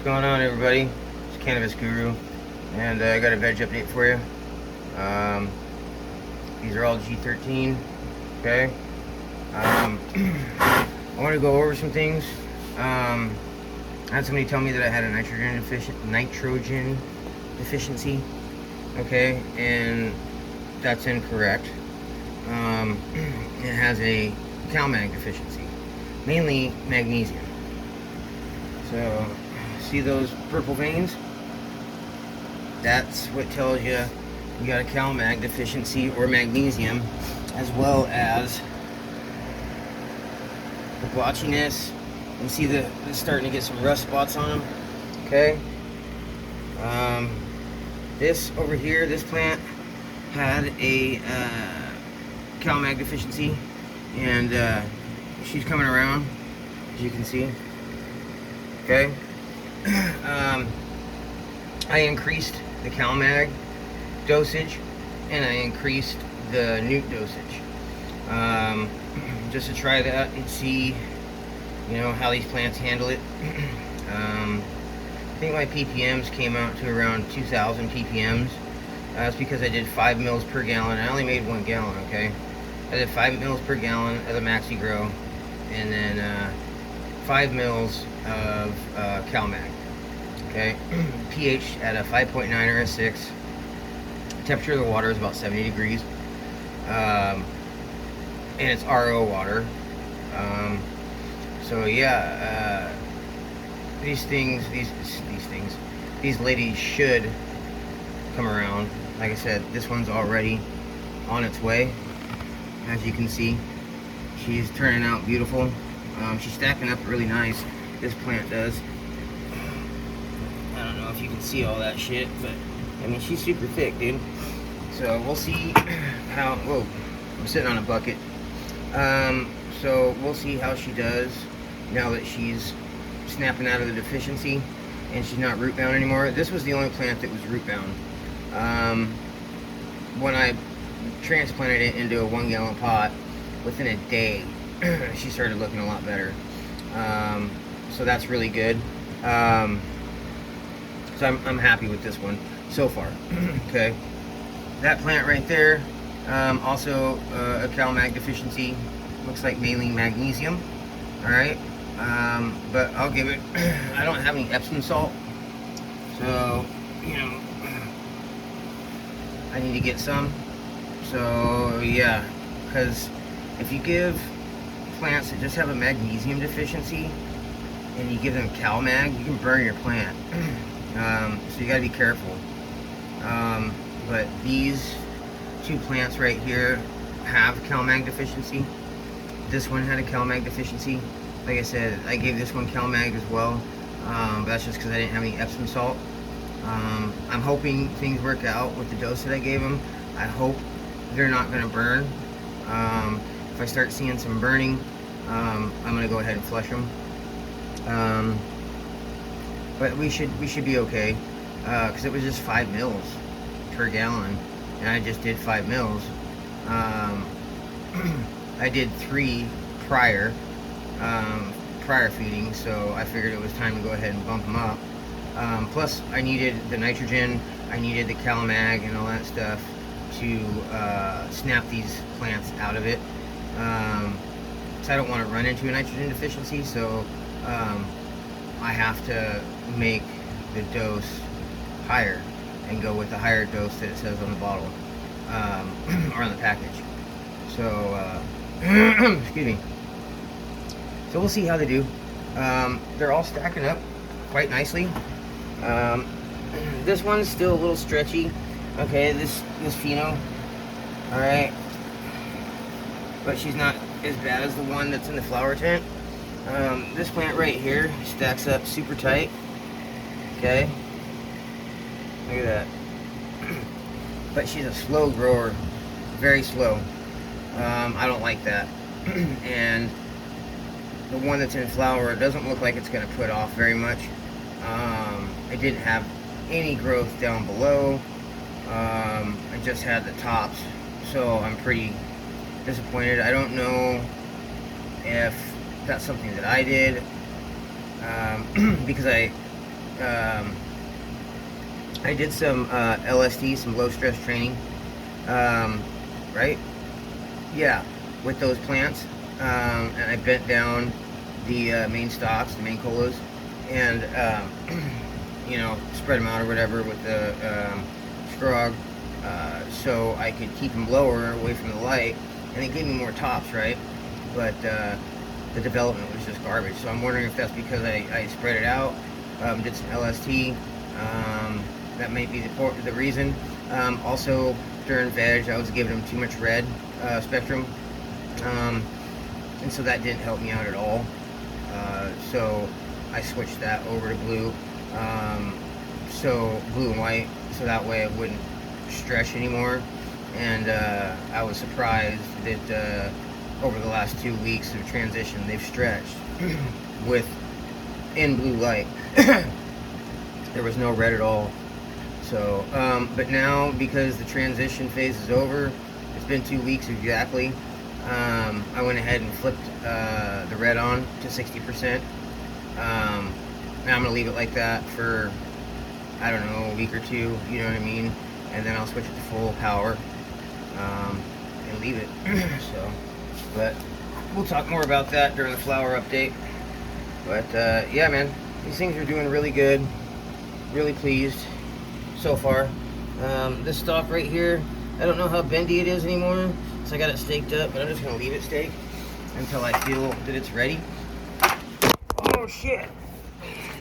What's going on, everybody? It's Cannabis Guru, and I got a veg update for you. These are all G13, okay? I want to go over some things. I had somebody tell me that I had a nitrogen deficiency, okay, and that's incorrect. It has a CalMag deficiency, mainly magnesium. So, see those purple veins? That's what tells you you got a CalMag deficiency or magnesium, as well as the blotchiness. You see the starting to get some rust spots on them. Okay. This over here, this plant had a CalMag deficiency, and she's coming around, as you can see. Okay. I increased the CalMag dosage, and I increased the Newt dosage, just to try that and see, how these plants handle it. I think my ppms came out to around 2,000 ppms. That's because I did 5 mils per gallon. I only made 1 gallon, okay? I did 5 mils per gallon of the Maxi Grow, and then 5 mils of CalMag. Okay, pH at a 5.9 or a 6. Temperature of the water is about 70 degrees, and it's RO water. So yeah, these ladies should come around. Like I said, this one's already on its way. As you can see, she's turning out beautiful. She's stacking up really nice. This plant does. I don't know if you can see all that shit, but I mean, she's super thick, dude. So we'll see how. Whoa, I'm sitting on a bucket. So we'll see how she does now that she's snapping out of the deficiency and she's not root bound anymore. This was the only plant that was root bound. When I transplanted it into a 1 gallon pot, within a day, she started looking a lot better. So that's really good. So I'm happy with this one so far. Okay, that plant right there, also a CalMag deficiency. Looks like mainly magnesium. All right, but I'll give it. I don't have any Epsom salt, so I need to get some. So yeah, because if you give plants that just have a magnesium deficiency and you give them CalMag, you can burn your plant. So you gotta be careful. But these two plants right here have CalMag deficiency. This one had a CalMag deficiency. Like I said, I gave this one CalMag as well, but that's just because I didn't have any Epsom salt. I'm hoping things work out with the dose that I gave them. I hope they're not gonna burn. If I start seeing some burning, I'm gonna go ahead and flush them. But we should be okay, because it was just 5 mils per gallon, and I just did 5 mils. I did 3 prior feeding, so I figured it was time to go ahead and bump them up. Plus, I needed the nitrogen, I needed the CalMag and all that stuff to snap these plants out of it. So I don't want to run into a nitrogen deficiency, so I have to make the dose higher and go with the higher dose that it says on the bottle, or on the package. So excuse me. So we'll see how they do. They're all stacking up quite nicely. This one's still a little stretchy. Okay, this pheno. All right, but she's not as bad as the one that's in the flower tent. This plant right here stacks up super tight. Okay, look at that. But she's a slow grower, very slow. I don't like that. And the one that's in flower doesn't look like it's going to put off very much. It didn't have any growth down below. I just had the tops, so I'm pretty disappointed. I don't know if that's something that I did, because I I did some LST, some low stress training, right? Yeah, with those plants, and I bent down the main stalks, the main colas, and you know, spread them out or whatever with the scrog, so I could keep them lower, away from the light, and it gave me more tops, right? But the development was just garbage. So I'm wondering if that's because I spread it out, did some LST. That may be the reason. Also, during veg, I was giving them too much red spectrum, and so that didn't help me out at all. So I switched that over to blue, so blue and white, so that way it wouldn't stretch anymore. And I was surprised that over the last 2 weeks of transition, they've stretched in blue light. There was no red at all. So, but now, because the transition phase is over, it's been 2 weeks exactly, I went ahead and flipped the red on to 60%. Now I'm going to leave it like that for, I don't know, a week or two, you know what I mean? And then I'll switch it to full power and leave it. So, but we'll talk more about that during the flower update. But yeah, man, these things are doing really good. Really pleased so far. This stalk right here, I don't know how bendy it is anymore, so I got it staked up, but I'm just gonna leave it staked until I feel that it's ready. Oh shit!